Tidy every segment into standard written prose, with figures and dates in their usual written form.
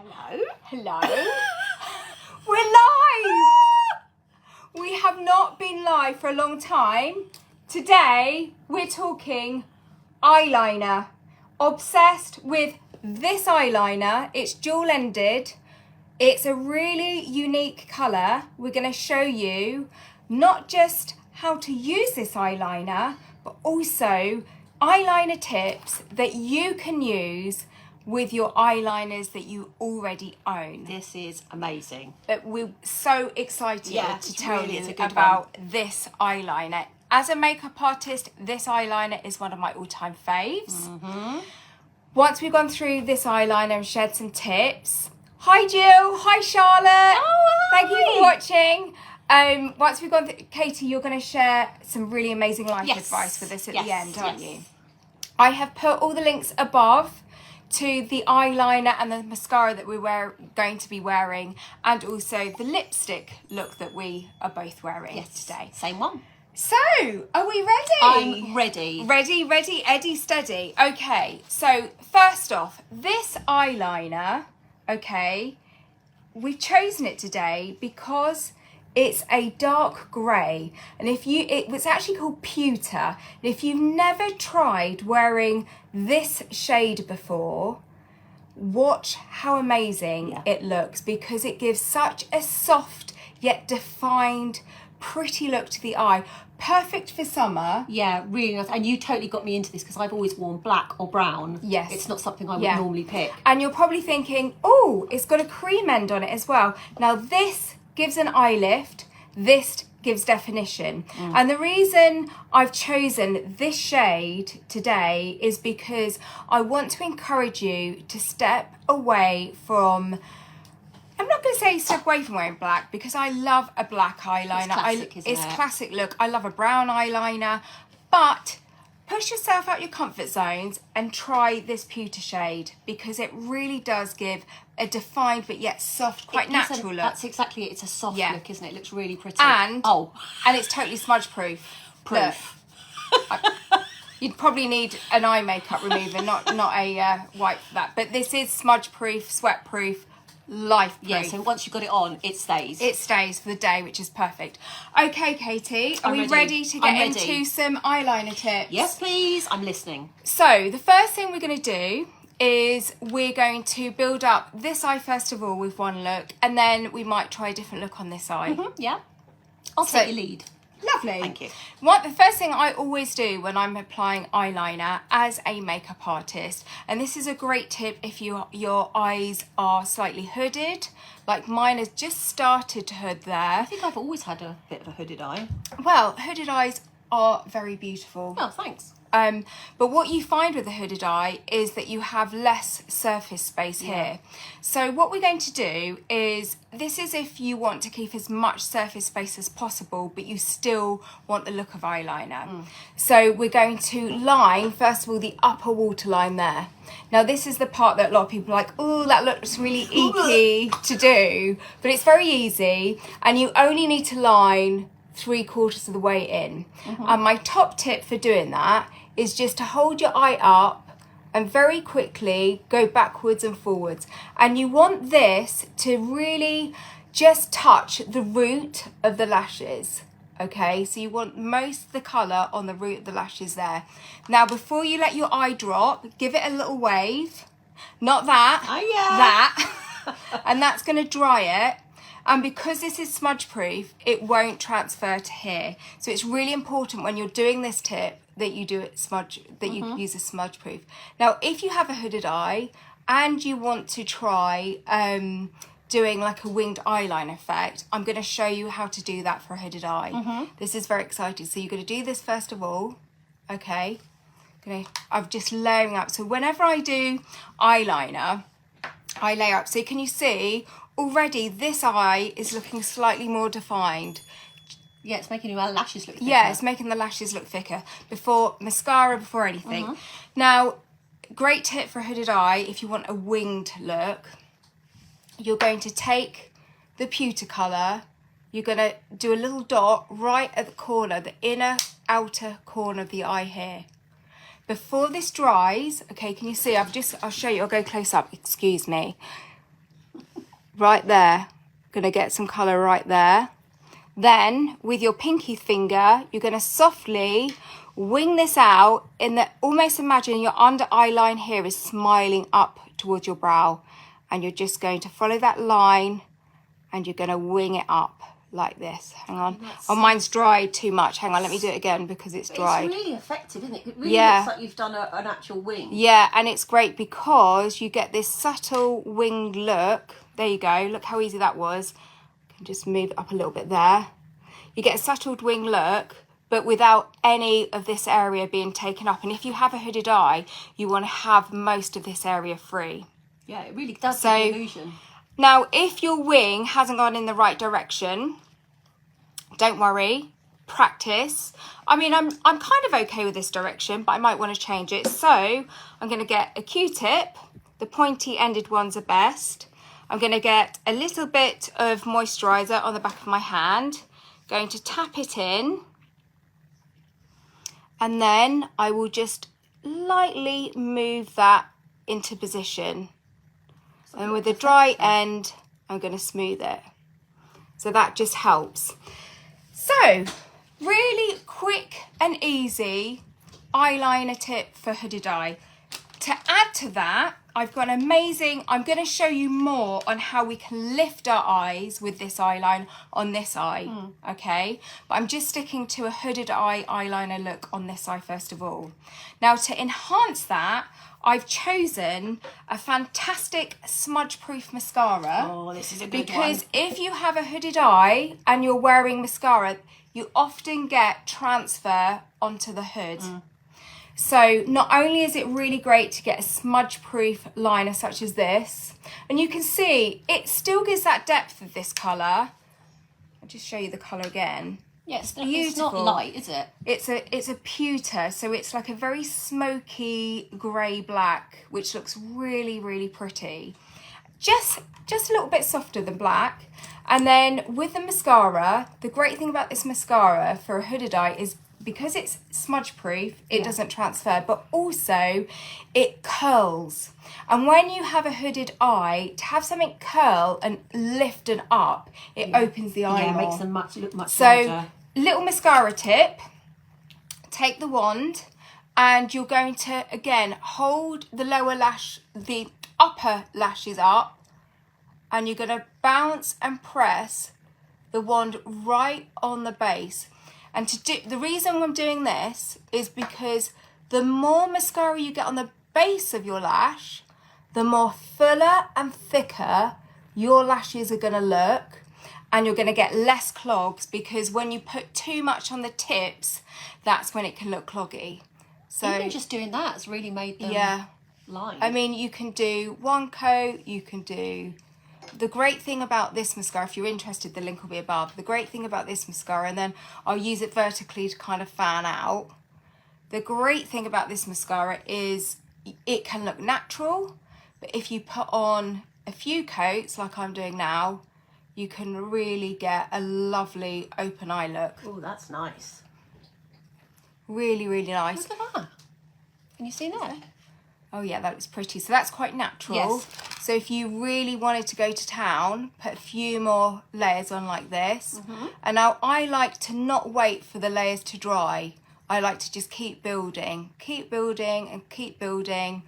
Hello? Hello? We're live! We have not been live for a long time. Today, we're talking eyeliner. Obsessed with this eyeliner. It's dual-ended. It's a really unique colour. We're going to show you not just how to use this eyeliner, but also eyeliner tips that you can use with your eyeliners that you already own. This is amazing. But we're so excited to tell really, you about this eyeliner. As a makeup artist, this eyeliner is one of my all-time faves. Once we've gone through this eyeliner and shared some tips. Hi Jill, hi Charlotte. Oh, hi. Thank you for watching. Once we've gone through, Katie, you're going to share some really amazing life advice with us at the end, aren't you? I have put all the links above to the eyeliner and the mascara that we're going to be wearing, and also the lipstick look that we are both wearing today. Same one. So, are we ready? I'm ready. Ready, Eddie, steady. Okay, so first off, this eyeliner, okay, we've chosen it today because it's a dark grey, and it was actually called pewter. And if you've never tried wearing this shade before, watch how amazing it looks, because it gives such a soft yet defined, pretty look to the eye. Perfect for summer. Yeah, really nice. And you totally got me into this because I've always worn black or brown. Yes. It's not something I would normally pick. And you're probably thinking, oh, it's got a cream end on it as well. Now this gives an eye lift, this gives definition. And the reason I've chosen this shade today is because I want to encourage you to step away from, I'm not going to say step away from wearing black, because I love a black eyeliner. It's classic, isn't it's it? classic look. I love a brown eyeliner, but push yourself out your comfort zones and try this pewter shade, because it really does give a defined but yet soft, quite natural look. That's exactly it. It's a soft look, isn't it? It looks really pretty. And it's totally smudge proof. You'd probably need an eye makeup remover, not a wipe for that. But this is smudge proof, sweat proof, life proof. Yeah, so once you've got it on, it stays. It stays for the day, which is perfect. Okay, Katie, are we ready to get into some eyeliner tips? Yes, please. I'm listening. So the first thing we're going to do is we're going to build up this eye first of all with one look, and then we might try a different look on this eye. Yeah. I'll take your lead. Lovely. Thank you. The first thing I always do when I'm applying eyeliner as a makeup artist, and this is a great tip if your eyes are slightly hooded, like mine has just started to hood there. I think I've always had a bit of a hooded eye. Well, hooded eyes are very beautiful. Oh, thanks. But what you find with a hooded eye is that you have less surface space here. So what we're going to do is, this is if you want to keep as much surface space as possible, but you still want the look of eyeliner. So we're going to line, first of all, the upper waterline there. Now this is the part that a lot of people are like, oh, that looks really icky to do, but it's very easy, and you only need to line 3/4 of the way in. And my top tip for doing that is just to hold your eye up and very quickly go backwards and forwards. And you want this to really just touch the root of the lashes. Okay, so you want most of the colour on the root of the lashes there. Now, before you let your eye drop, give it a little wave. Not that. Oh, yeah. That. And that's going to dry it. And because this is smudge proof, it won't transfer to here. So it's really important when you're doing this tip that you do it you use a smudge proof. Now, if you have a hooded eye and you want to try doing like a winged eyeliner effect, I'm going to show you how to do that for a hooded eye. This is very exciting. So you're going to do this first of all. Okay. I'm just layering up. So whenever I do eyeliner, I layer up. So can you see already this eye is looking slightly more defined? Yeah, it's making your lashes look thicker. Yeah, it's making the lashes look thicker before mascara, before anything. Now, great tip for a hooded eye if you want a winged look. You're going to take the pewter colour, you're going to do a little dot right at the corner, the inner outer corner of the eye here. Before this dries, okay, can you see? I'll show you, I'll go close up, excuse me. right there. Going to get some colour right there. Then with your pinky finger, you're going to softly wing this out in the, almost imagine your under eye line here is smiling up towards your brow, and you're just going to follow that line and you're going to wing it up like this. Hang on. Oh, mine's dried too much. Hang on, let me do it again because it's dried. It's really effective, isn't it? It really looks like you've done an actual wing. Yeah, and it's great because you get this subtle winged look. There you go. Look how easy that was. Can just move it up a little bit there. You get a subtle wing look, but without any of this area being taken up. And if you have a hooded eye, you want to have most of this area free. Yeah, it really does give the illusion. Now, if your wing hasn't gone in the right direction, don't worry, practice. I mean, I'm kind of okay with this direction, but I might want to change it. So I'm going to get a Q-tip. The pointy ended ones are best. I'm going to get a little bit of moisturiser on the back of my hand, going to tap it in, and then I will just lightly move that into position. And with the dry end, I'm going to smooth it. So that just helps. So, really quick and easy eyeliner tip for hooded eye. To add to that, I've got an amazing, I'm going to show you more on how we can lift our eyes with this eyeline on this eye, okay? But I'm just sticking to a hooded eye eyeliner look on this eye first of all. Now to enhance that, I've chosen a fantastic smudge-proof mascara. Oh, this is a good because if you have a hooded eye and you're wearing mascara, you often get transfer onto the hood. So not only is it really great to get a smudge-proof liner such as this, and you can see it still gives that depth of this colour. I'll just show you the colour again. Yeah, it's not light, is it? It's a pewter, so it's like a very smoky grey black, which looks really, really pretty. Just a little bit softer than black. And then with the mascara, the great thing about this mascara for a hooded eye is because it's smudge proof, it doesn't transfer, but also it curls. And when you have a hooded eye, to have something curl and lift and up, it opens the eye more. It makes them look much larger. Little mascara tip, take the wand and you're going to, again, hold the lower lash, the upper lashes up, and you're going to bounce and press the wand right on the base. And the reason I'm doing this is because the more mascara you get on the base of your lash, the more fuller and thicker your lashes are going to look, and you're going to get less clogs, because when you put too much on the tips, that's when it can look cloggy. So even just doing that has really made them line. I mean, you can do one coat, you can do... The great thing about this mascara, if you're interested, the link will be above. The great thing about this mascara, and then I'll use it vertically to kind of fan out. The great thing about this mascara is it can look natural, but if you put on a few coats like I'm doing now, you can really get a lovely open eye look. Oh, that's nice. Really, really nice. Look at that. Can you see that? Oh yeah, that looks pretty. So that's quite natural. Yes. So if you really wanted to go to town, put a few more layers on like this. And now I like to not wait for the layers to dry. I like to just keep building and keep building.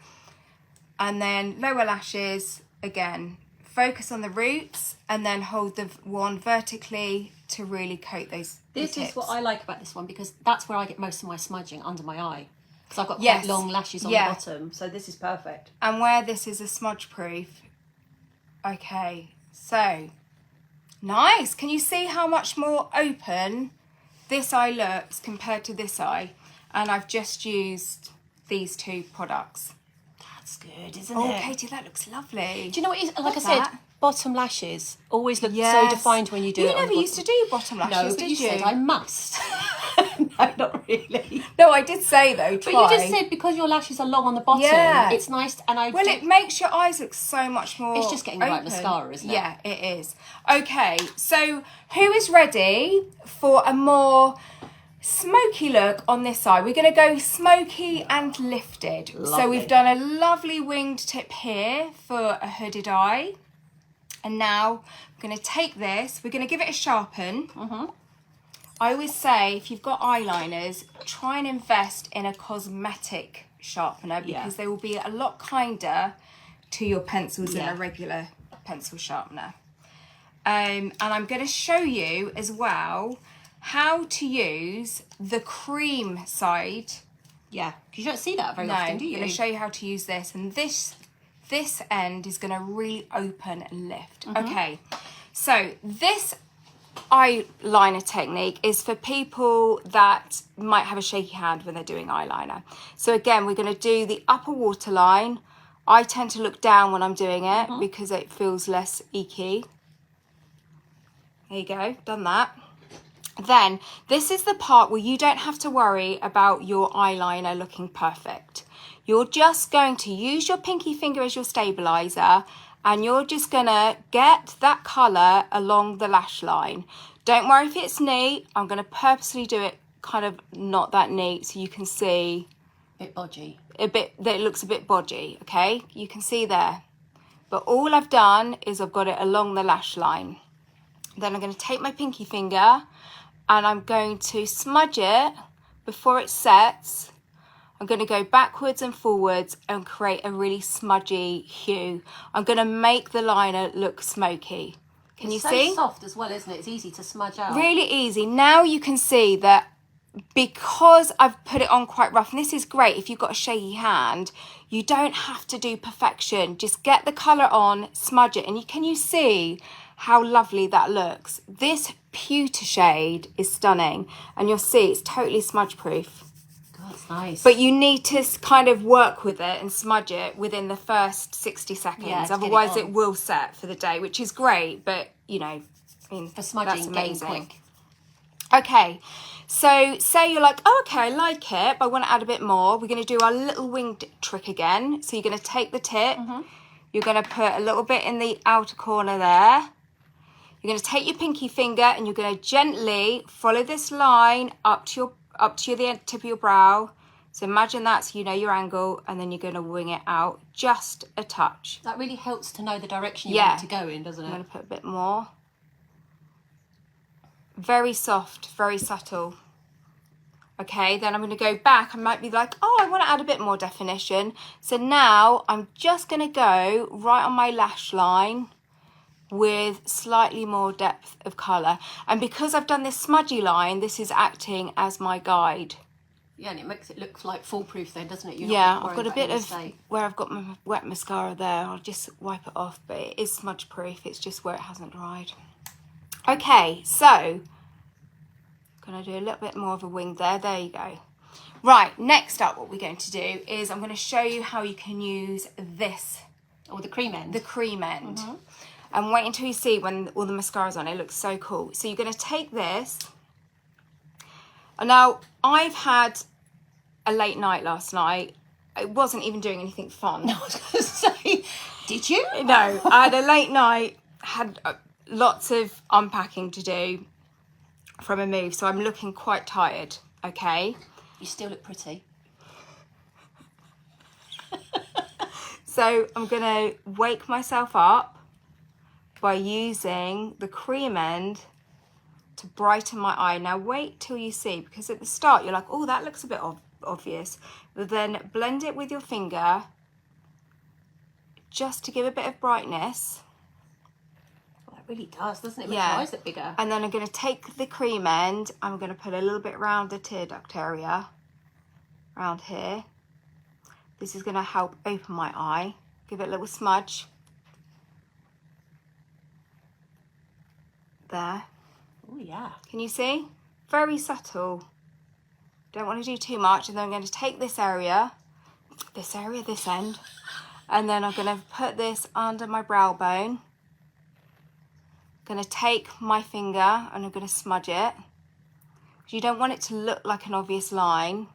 And then lower lashes, again, focus on the roots and then hold the wand vertically to really coat those This tips. is what I like about this one, because that's where I get most of my smudging, under my eye. Because I've got quite long lashes on the bottom, so this is perfect. And where this is a smudge proof, okay, so nice. Can you see how much more open this eye looks compared to this eye? And I've just used these two products. That's good, isn't Oh, it? Katie, that looks lovely. Do you know what it is? Like I that. said, bottom lashes always look so defined when you do it. You never used to do bottom lashes, no, but did you said I must. No, not really. No, I did say though, try. But you just said because your lashes are long on the bottom, it's nice. And Well, it makes your eyes look so much more It's just getting the right open. mascara, isn't it? Yeah, it is. Okay, so who is ready for a more smoky look on this side? We're going to go smoky and lifted. Lovely. So we've done a lovely winged tip here for a hooded eye. And now I'm going to take this, we're going to give it a sharpen. I always say, if you've got eyeliners, try and invest in a cosmetic sharpener, because they will be a lot kinder to your pencils than a regular pencil sharpener. And I'm going to show you as well how to use the cream side. Yeah, because you don't see that very often, do you? I'm going to show you how to use this, and this end is going to really open and lift. Okay, so this eyeliner technique is for people that might have a shaky hand when they're doing eyeliner. So again, we're going to do the upper waterline. I tend to look down when I'm doing it because it feels less icky. There you go, done that. Then this is the part where you don't have to worry about your eyeliner looking perfect. You're just going to use your pinky finger as your stabilizer, and you're just gonna get that colour along the lash line. Don't worry if it's neat. I'm gonna purposely do it kind of not that neat so you can see. A bit bodgy. That it looks a bit bodgy, okay? You can see there. But all I've done is I've got it along the lash line. Then I'm gonna take my pinky finger and I'm going to smudge it before it sets. I'm going to go backwards and forwards and create a really smudgy hue. I'm going to make the liner look smoky. Can you see? It's so soft as well, isn't it? It's easy to smudge out. Really easy. Now you can see that because I've put it on quite rough, and this is great if you've got a shaky hand, you don't have to do perfection. Just get the colour on, smudge it, and can you see how lovely that looks? This pewter shade is stunning, and you'll see it's totally smudge proof. That's nice. But you need to kind of work with it and smudge it within the first 60 seconds. Otherwise it will set for the day, which is great. But, you know, I mean, for smudging, that's amazing. Quick. Okay, so say you're like, oh, okay, I like it, but I want to add a bit more. We're going to do our little winged trick again. So you're going to take the tip. You're going to put a little bit in the outer corner there. You're going to take your pinky finger and you're going to gently follow this line up to the tip of your brow. So imagine that, so you know your angle, and then you're going to wing it out just a touch. That really helps to know the direction you want to go in, doesn't it? I'm going to put a bit more. Very soft, very subtle. Okay, then I'm going to go back. I might be like, oh, I want to add a bit more definition. So now I'm just going to go right on my lash line with slightly more depth of colour. And because I've done this smudgy line, this is acting as my guide. Yeah, and it makes it look like foolproof then, doesn't it? I've got a bit of where I've got my wet mascara there. I'll just wipe it off, but it is smudge proof. It's just where it hasn't dried. Okay, so gonna do a little bit more of a wing there. There you go. Right, next up what we're going to do is I'm going to show you how you can use this. Or the cream end. The cream end. And wait until you see when all the mascara's on. It looks so cool. So you're going to take this. And now, I've had a late night last night. I wasn't even doing anything fun. I was going to say, did you? No, I had a late night, had lots of unpacking to do from a move. So I'm looking quite tired, okay? You still look pretty. So I'm going to wake myself up by using the cream end to brighten my eye. Now wait till you see, because at the start you're like, oh, that looks a bit obvious. But then blend it with your finger just to give a bit of brightness. Well, that really does, doesn't it? Make your eyes look bigger. And then I'm going to take the cream end, I'm going to put a little bit around the tear duct area, around here. This is going to help open my eye. Give it a little smudge. There. Oh yeah. Can you see? Very subtle. Don't want to do too much. And then I'm going to take this area, this end, and then I'm going to put this under my brow bone. Going to take my finger and I'm going to smudge it. You don't want it to look like an obvious line.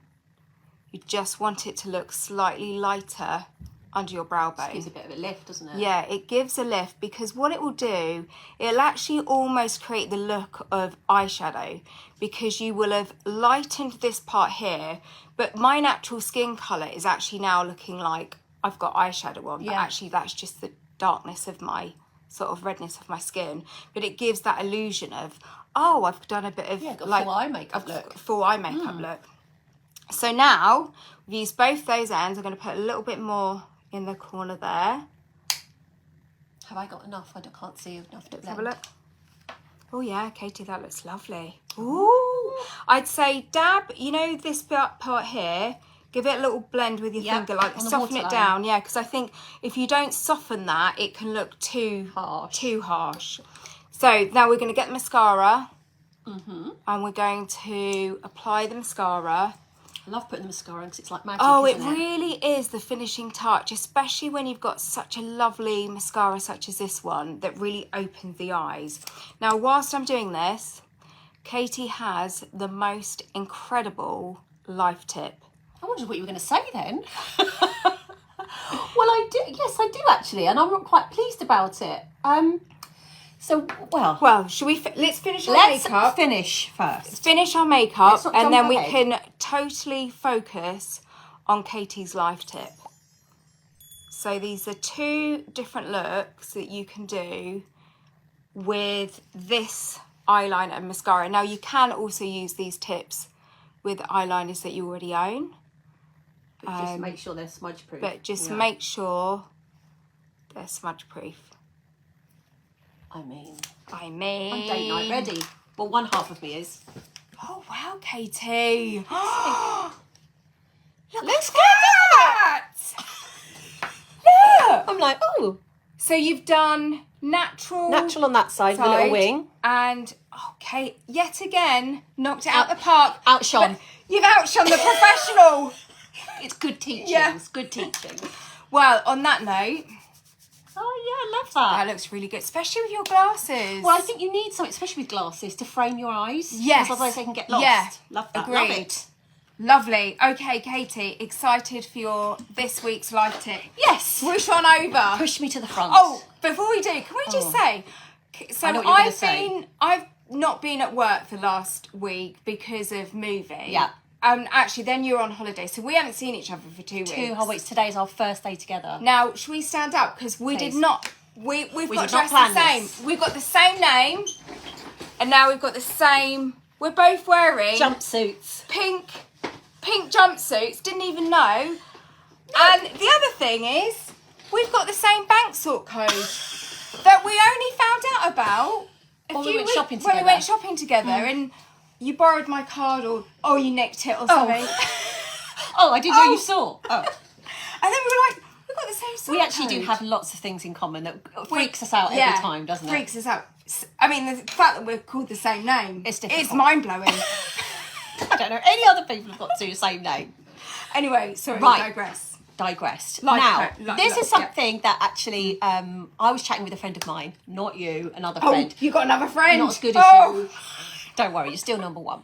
You just want it to look slightly lighter under your brow bone. It gives a bit of a lift, doesn't it? Yeah, it gives a lift, because what it will do, it'll actually almost create the look of eyeshadow, because you will have lightened this part here, but my natural skin colour is actually now looking like I've got eyeshadow on, but actually that's just the darkness of my sort of redness of my skin, but it gives that illusion of, oh, I've done a bit of got full eye makeup look. Full eye makeup look. So now we've used both those ends. I'm going to put a little bit more in the corner there. Have I got enough? I can't see enough to blend. Have a look. Oh yeah, Katie, that looks lovely. Ooh. I'd say dab, you know this part here, give it a little blend with your finger, like soften it down. Yeah, because I think if you don't soften that, it can look too harsh. So now we're going to get the mascara. And we're going to apply the mascara. I love putting the mascara on because it's like magic. Oh, it really is the finishing touch, especially when you've got such a lovely mascara such as this one that really opens the eyes. Now, whilst I'm doing this, Katie has the most incredible life tip. I wondered what you were going to say then. Well, I do. Yes, I do actually, and I'm not quite pleased about it. Well, should we? Let's finish our let's makeup. Finish first. Finish our makeup, and then we ahead. can totally focus on Katie's life tip. So these are 2 different looks that you can do with this eyeliner and mascara. Now you can also use these tips with eyeliners that you already own. But just make sure they're smudge proof. But just make sure they're smudge proof. I mean, I'm date night ready. Well, one half of me is. Oh wow, Katie! Look Let's get that. Look. I'm like, oh. So you've done natural on that side, with a little wing, and okay, yet again knocked it out the park. Outshone. But you've outshone the professional. It's good teaching. Yeah. Good teaching. Well, on that note. Oh yeah, I love that. That looks really good, especially with your glasses. Well, I think you need something, especially with glasses, to frame your eyes. Yes. Because otherwise they can get lost. Yeah. Love that. Agreed. Love it. Lovely. Okay, Katie, excited for your this week's life tip. Yes. Swoosh on over. Push me to the front. Oh, before we do, can we just say, so I know what you're gonna I've not been at work the last week because of moving. Yeah. Actually, then you were on holiday, so we haven't seen each other for 2 weeks. 2 whole weeks. Today's our first day together. Now, should we stand up? Because we Please. did not. We've got did not dressed the plan same. this. We've got the same name, and now we've got the same. We're both wearing Jumpsuits. pink jumpsuits. Didn't even know. And the other thing is, we've got the same bank sort code that we only found out about When we went shopping when we together. went shopping together, and you borrowed my card, or you nicked it, or something. Oh, I didn't know you saw. Oh. And then we were like, we've got the same sort We actually code. do have lots of things in common that freaks us out every time, doesn't it? Freaks us out. I mean, the fact that we're called the same name, It's difficult. It's mind-blowing. I don't know any other people who've got the same name. Anyway, sorry, Right. Digressed. Digressed. Now, this is yeah. something that actually, I was chatting with a friend of mine, not you, another Oh, friend. you got another friend? Not as good as you. Don't worry, you're still number one.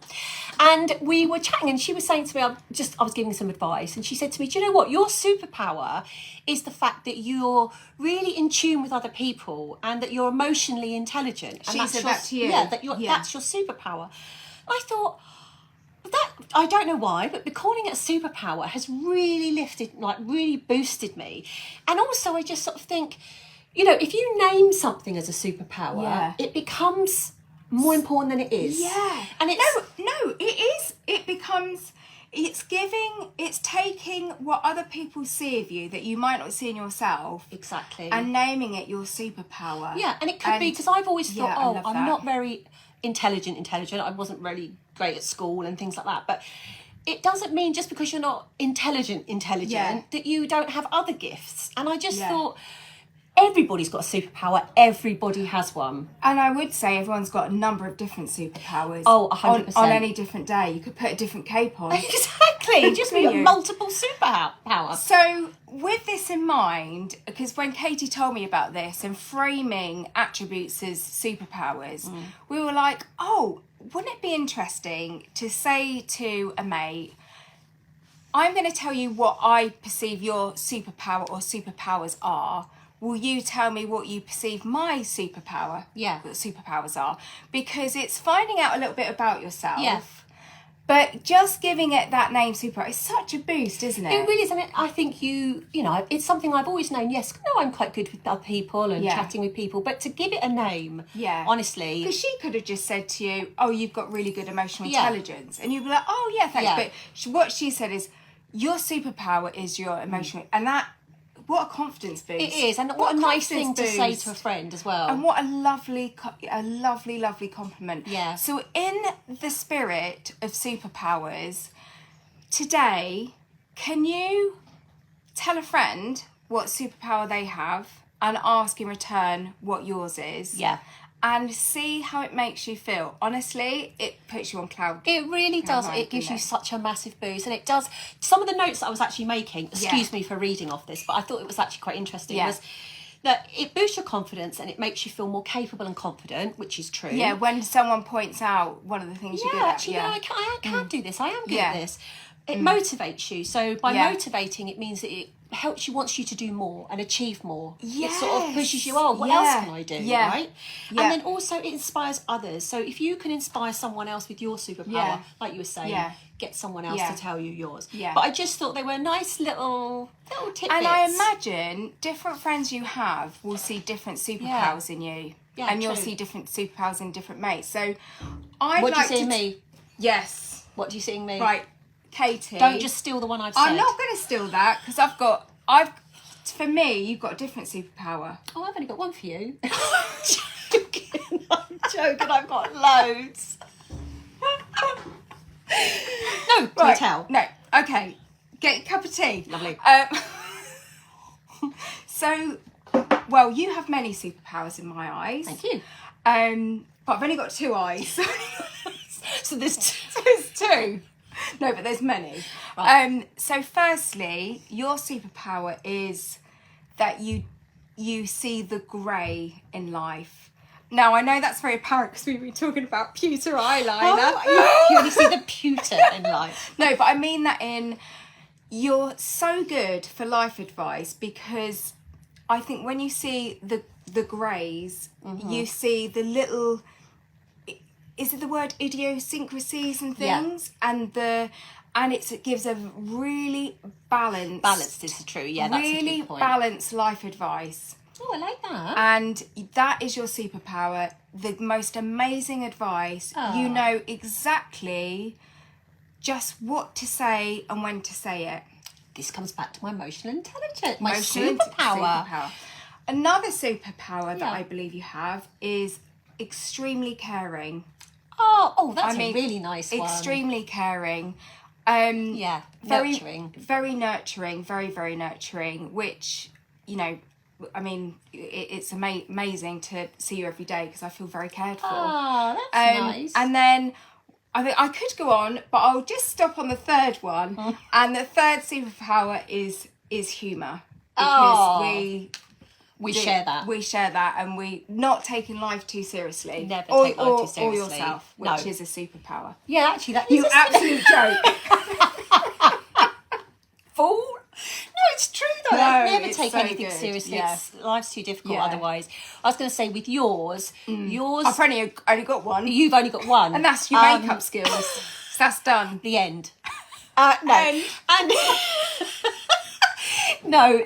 And we were chatting, and she was saying to me, I was giving some advice, and she said to me, do you know what? Your superpower is the fact that you're really in tune with other people and that you're emotionally intelligent. And She said that to you? Yeah, Yeah. that's your superpower. I thought, that, I don't know why, but calling it a superpower has really really boosted me. And also I just sort of think, if you name something as a superpower, it becomes more important than it is. Yeah. And it's No, it is. It's taking what other people see of you that you might not see in yourself. Exactly. And naming it your superpower. Yeah, and it could be, because I've always thought, I love I'm that. not very intelligent. I wasn't really great at school and things like that. But it doesn't mean just because you're not intelligent that you don't have other gifts. And I just thought, everybody's got a superpower. Everybody has one. And I would say everyone's got a number of different superpowers. Oh, 100%. On any different day. You could put a different cape on. Exactly. Just be multiple superpower. So with this in mind, because when Katie told me about this and framing attributes as superpowers, we were like, wouldn't it be interesting to say to a mate, I'm going to tell you what I perceive your superpower or superpowers are. Will you tell me what you perceive my superpowers are? Because it's finding out a little bit about yourself. Yeah. But just giving it that name, superpower, is such a boost, isn't it? It really is. I mean, I think you know, it's something I've always known. Yes, no, I'm quite good with other people and chatting with people, but to give it a name, honestly. Because she could have just said to you, oh, you've got really good emotional intelligence. And you'd be like, oh, yeah, thanks. But what she said is, your superpower is your emotional... And that... What a confidence boost. It is, and what a nice thing to say to a friend as well. And what a lovely, lovely compliment. Yeah. So in the spirit of superpowers, today, can you tell a friend what superpower they have and ask in return what yours is? Yeah. And see how it makes you feel. Honestly, it puts you on cloud. It really does. It gives you such a massive boost. And it does. Some of the notes that I was actually making, excuse me for reading off this, but I thought it was actually quite interesting, was that it boosts your confidence and it makes you feel more capable and confident, which is true. Yeah, when someone points out one of the things you do. Actually, I can do this. I am good at this. It motivates you. So by motivating, it means that it helps you, wants you to do more and achieve more. It sort of pushes you, what else can I do, right? And then also it inspires others. So if you can inspire someone else with your superpower, like you were saying, get someone else to tell you yours. But I just thought they were nice little tidbits. And I imagine different friends you have will see different superpowers in you. Yeah, and you'll see different superpowers in different mates. So what do you see in me? Yes. What do you see in me? Right. Katie, don't just steal the one I've said. I'm not going to steal that because for me, you've got a different superpower. Oh, I've only got one for you. I'm joking. I've got loads. No, do tell. No, okay. Get a cup of tea. Lovely. So, well, you have many superpowers in my eyes. Thank you. But I've only got 2 eyes. So there's two. No, but there's many. Right. So firstly, your superpower is that you see the grey in life. Now, I know that's very apparent because we've been talking about pewter eyeliner. Oh, you only see the pewter in life. No, but I mean that you're so good for life advice because I think when you see the greys, you see the little... Is it the word idiosyncrasies and things? Yeah. And it gives a really balanced is true. Yeah, that's really a good point. Balanced life advice. Oh, I like that. And that is your superpower. The most amazing advice. Oh. You know exactly just what to say and when to say it. This comes back to my emotional intelligence, my superpower. Another superpower that I believe you have is extremely caring. Oh, that's a really nice one. Extremely caring. Nurturing. Very nurturing, very, very nurturing, which, you know, I mean, it's amazing to see you every day because I feel very cared for. Oh, that's nice. And then, I mean, I could go on, but I'll just stop on the third one. And the third superpower is humour. Because we share that. We share that, and we not taking life too seriously. Never take life too seriously. Or yourself, which is a superpower. Yeah, actually, that is you absolute joke. Fool. No, it's true though. I never take anything seriously. Yeah. Life's too difficult otherwise. I was going to say with yours, I've only got one. You've only got one, and that's your makeup skills. So that's done. The end. No. And no,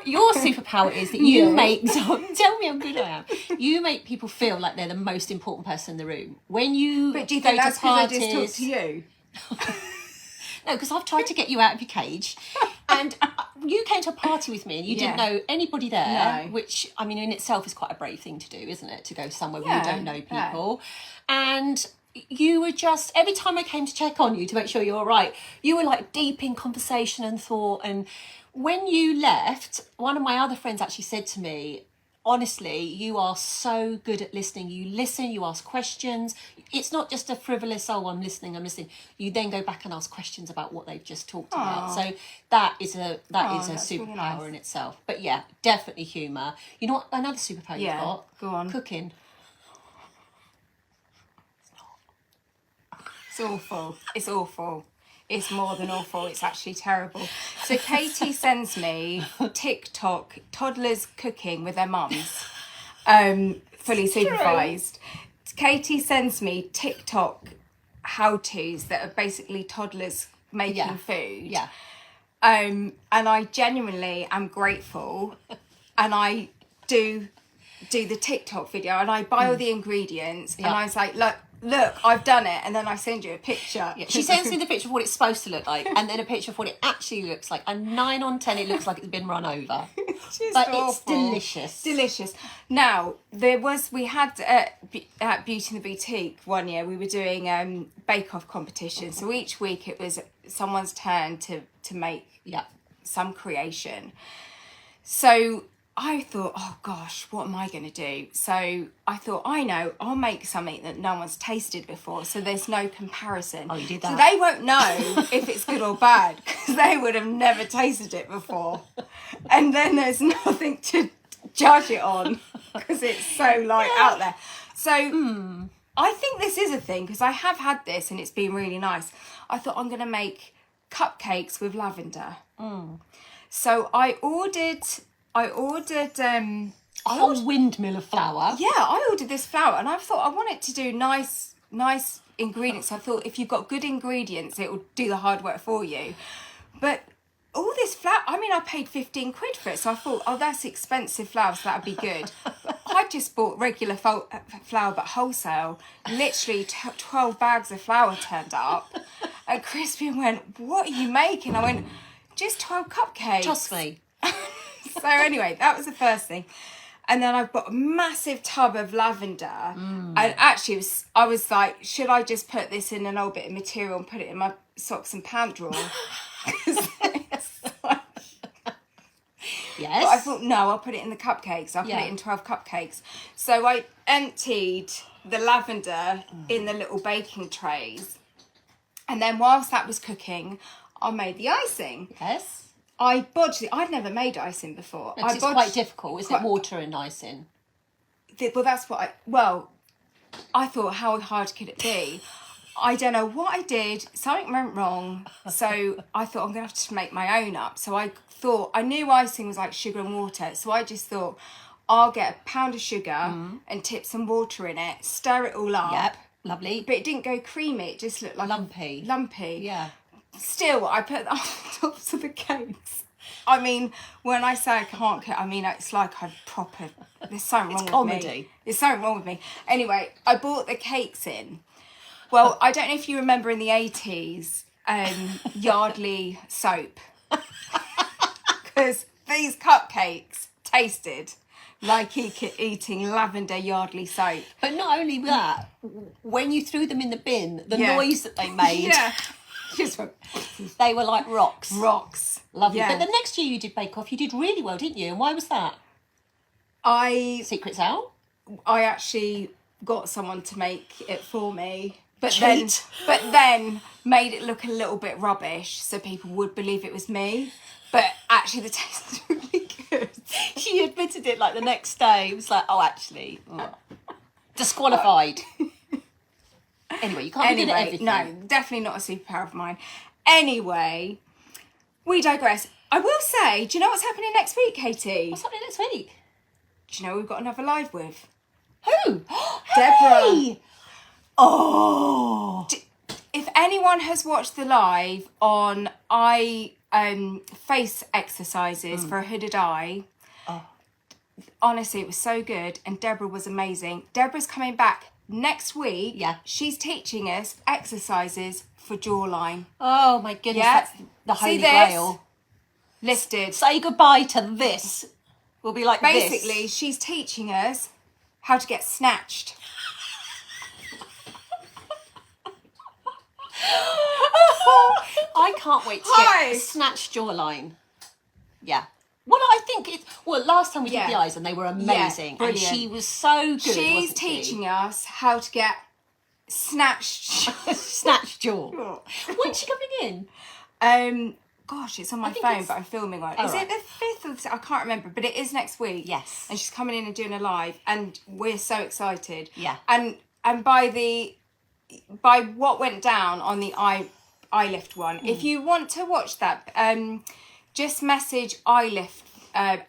your superpower is that you make... Tell me how good I am. You make people feel like they're the most important person in the room. When you But do you think that's because I just talk to you? No, because I've tried to get you out of your cage. And you came to a party with me and you didn't know anybody there, which, I mean, in itself is quite a brave thing to do, isn't it? To go somewhere where you don't know people. And... you were just, every time I came to check on you to make sure you're all right, you were like deep in conversation and thought. And when you left, one of my other friends actually said to me, honestly, you are so good at listening. You listen, you ask questions. It's not just a frivolous, I'm listening. You then go back and ask questions about what they've just talked about. So that is a superpower really nice. In itself. But yeah, definitely humour. You know what, another superpower you've got? Go on. Cooking. It's awful. It's awful. It's more than awful. It's actually terrible. So Katie sends me TikTok toddlers cooking with their mums, fully supervised. Katie sends me TikTok how-tos that are basically toddlers making food. Yeah. And I genuinely am grateful, and I do the TikTok video, and I buy all the ingredients, and I was like, look, I've done it, and then I send you a picture. Yeah. She sends me the picture of what it's supposed to look like, and then a picture of what it actually looks like. And 9 on 10, it looks like it's been run over. But it's delicious. Delicious. Now, we had at Beauty in the Boutique one year, we were doing bake-off competition. So each week it was someone's turn to make some creation. So I thought, oh gosh, what am I going to do? So I thought, I'll make something that no one's tasted before, so there's no comparison. Oh, you did that. So they won't know if it's good or bad, because they would have never tasted it before. And then there's nothing to judge it on, because it's so out there. So I think this is a thing, because I have had this and it's been really nice. I thought, I'm going to make cupcakes with lavender. So I ordered a whole windmill of flour. Yeah, I ordered this flour, and I thought I want it to do nice ingredients. I thought if you've got good ingredients, it will do the hard work for you. But all this flour, I paid 15 quid for it, so I thought, oh, that's expensive flour, so that'd be good. I just bought regular flour, but wholesale. Literally 12 bags of flour turned up, and Crispian went, "What are you making?" I went, "Just 12 cupcakes." Trust me. So anyway, that was the first thing. And then I've got a massive tub of lavender. And actually, I was like, should I just put this in an old bit of material and put it in my socks and pant drawer? Yes. But I thought, no, I'll put it in the cupcakes. I'll put it in 12 cupcakes. So I emptied the lavender in the little baking trays. And then whilst that was cooking, I made the icing. Yes. I bodged it. I'd never made icing before. It's quite difficult, isn't it? Water and icing. Well, that's what I thought, how hard could it be? I don't know what I did. Something went wrong. So I thought, I'm going to have to make my own up. So I knew icing was like sugar and water. So I just thought, I'll get a pound of sugar and tip some water in it, stir it all up. Yep, lovely. But it didn't go creamy. It just looked like lumpy. Yeah. Still, I put that on the tops of the cakes. When I say I can't cook, it's like there's something wrong with comedy. me. There's something wrong with me. Anyway, I bought the cakes in. Well, I don't know if you remember in the 80s, Yardley soap. Because these cupcakes tasted like eating lavender Yardley soap. But not only that, when you threw them in the bin, the noise that they made... They were like rocks. Lovely. Yeah. But the next year you did Bake Off, you did really well, didn't you? And why was that? Secrets out? I actually got someone to make it for me. But Cheat. then made it look a little bit rubbish so people would believe it was me. But actually the taste was really good. She admitted it like the next day. It was like, oh, actually, disqualified. Anyway, you can't be good at everything. No, definitely not a superpower of mine. Anyway, we digress. I will say, do you know what's happening next week, Katie? What's happening next week? Do you know who we've got another live with? Who? Deborah. Hey! Oh! If anyone has watched the live on face exercises for a hooded eye, honestly, it was so good, and Deborah was amazing. Deborah's coming back next week. Yeah. She's teaching us exercises for jawline. Oh my goodness, Yeah. that's the holy See this? grail. Listed. Say goodbye to this. We'll be like Basically, this. she's teaching us how to get snatched. I can't wait to get a snatched jawline. Yeah. Well, I think last time we did the eyes and they were amazing. Yeah, and she was so good. She's teaching us how to get snatched. Snatched jaw. When's she coming in? Gosh, it's on my phone, but I'm filming one. Is right. it the 5th of... I can't remember, but it is next week. Yes. And she's coming in and doing a live, and we're so excited. Yeah. And by what went down on the eye lift one, if you want to watch that, just message eye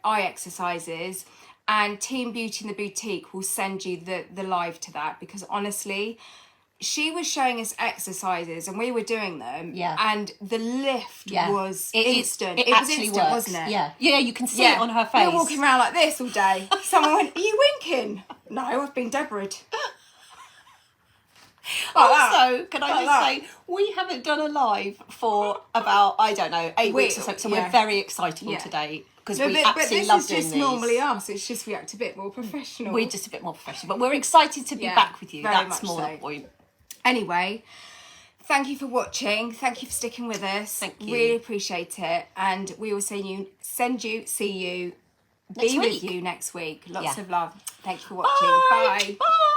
exercises, and Team Beauty in the Boutique will send you the live to that, because honestly, she was showing us exercises and we were doing them. Yeah. And the lift was instant. It was actually instant, works. wasn't it? Yeah. Yeah, you can see it on her face. We were walking around like this all day. Someone went, "Are you winking?" No, I've been Deborah'd. Also, can I just say, we haven't done a live for about, I don't know, 8 weeks or so we're very excitable today. Because we absolutely love doing these. This is just normally us. It's just we act a bit more professional. We're just a bit more professional. But we're excited to be back with you. That's more the point. Anyway, thank you for watching. Thank you for sticking with us. Thank you. Really appreciate it. And we will see you with you next week. Lots of love. Thank you for watching. Bye. Bye.